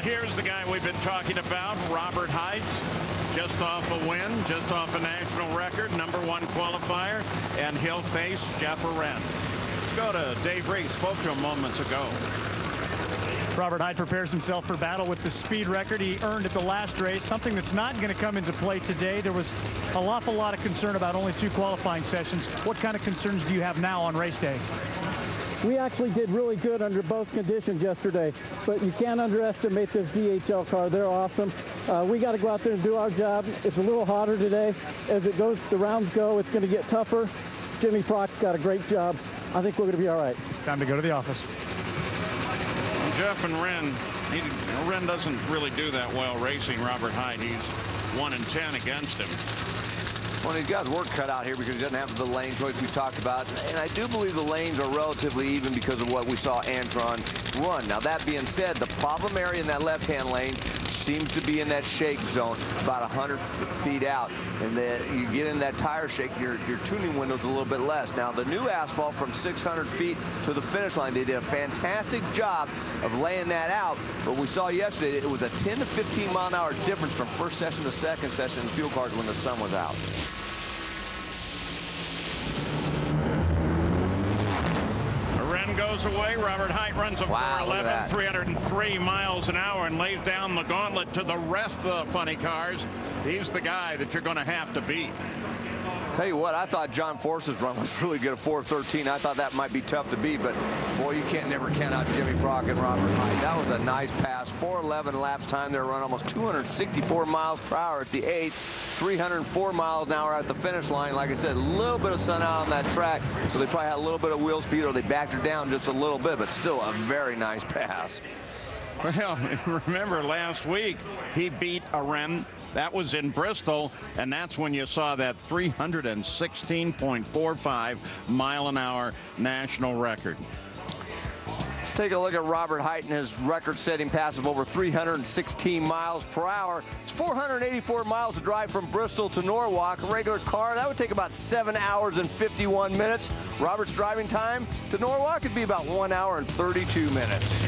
here's the guy we've been talking about, Robert Hight. Just off a win, just off a national record, #1 qualifier, and he'll face Jeff Arend. Go to Dave Reese, spoke to him moments ago. Robert Hight prepares himself for battle with the speed record he earned at the last race, something that's not going to come into play today. There was an awful lot of concern about only 2 qualifying sessions. What kind of concerns do you have now on race day? We actually did really good under both conditions yesterday, but you can't underestimate this DHL car. They're awesome. We got to go out there and do our job. It's a little hotter today. As it goes, the rounds go, it's going to get tougher. Jimmy Proc's got a great job. I think we're going to be all right. Time to go to the office. Jeff and Arend doesn't really do that well racing Robert Hight. He's 1-10 against him. Well, he's got his work cut out here because he doesn't have the lane choice we talked about. And I do believe the lanes are relatively even because of what we saw Antron run. Now, that being said, the problem area in that left-hand lane seems to be in that shake zone about 100 feet out. And then you get in that tire shake, your tuning window's a little bit less. Now, the new asphalt from 600 feet to the finish line, they did a fantastic job of laying that out. But we saw yesterday, it was a 10 to 15 mile an hour difference from first session to second session in fuel cars when the sun was out. Arend goes away. Robert Hight runs a 411, 303 miles an hour, and lays down the gauntlet to the rest of the funny cars. He's the guy that you're going to have to beat. Tell you what, I thought John Force's run was really good at 4:13. I thought that might be tough to beat, but boy, you can't never count out Jimmy Proc and Robert Hight. That was a nice pass. 4:11 laps time. They run almost 264 miles per hour at the 8th, 304 miles an hour at the finish line. Like I said, a little bit of sun out on that track, so they probably had a little bit of wheel speed, or they backed her down just a little bit, but still a very nice pass. Well, remember last week he beat Arend. That was in Bristol, and that's when you saw that 316.45 mile an hour national record. Let's take a look at Robert Hight and his record-setting pass of over 316 miles per hour. It's 484 miles to drive from Bristol to Norwalk. A regular car, that would take about 7 hours and 51 minutes. Robert's driving time to Norwalk would be about 1 hour and 32 minutes.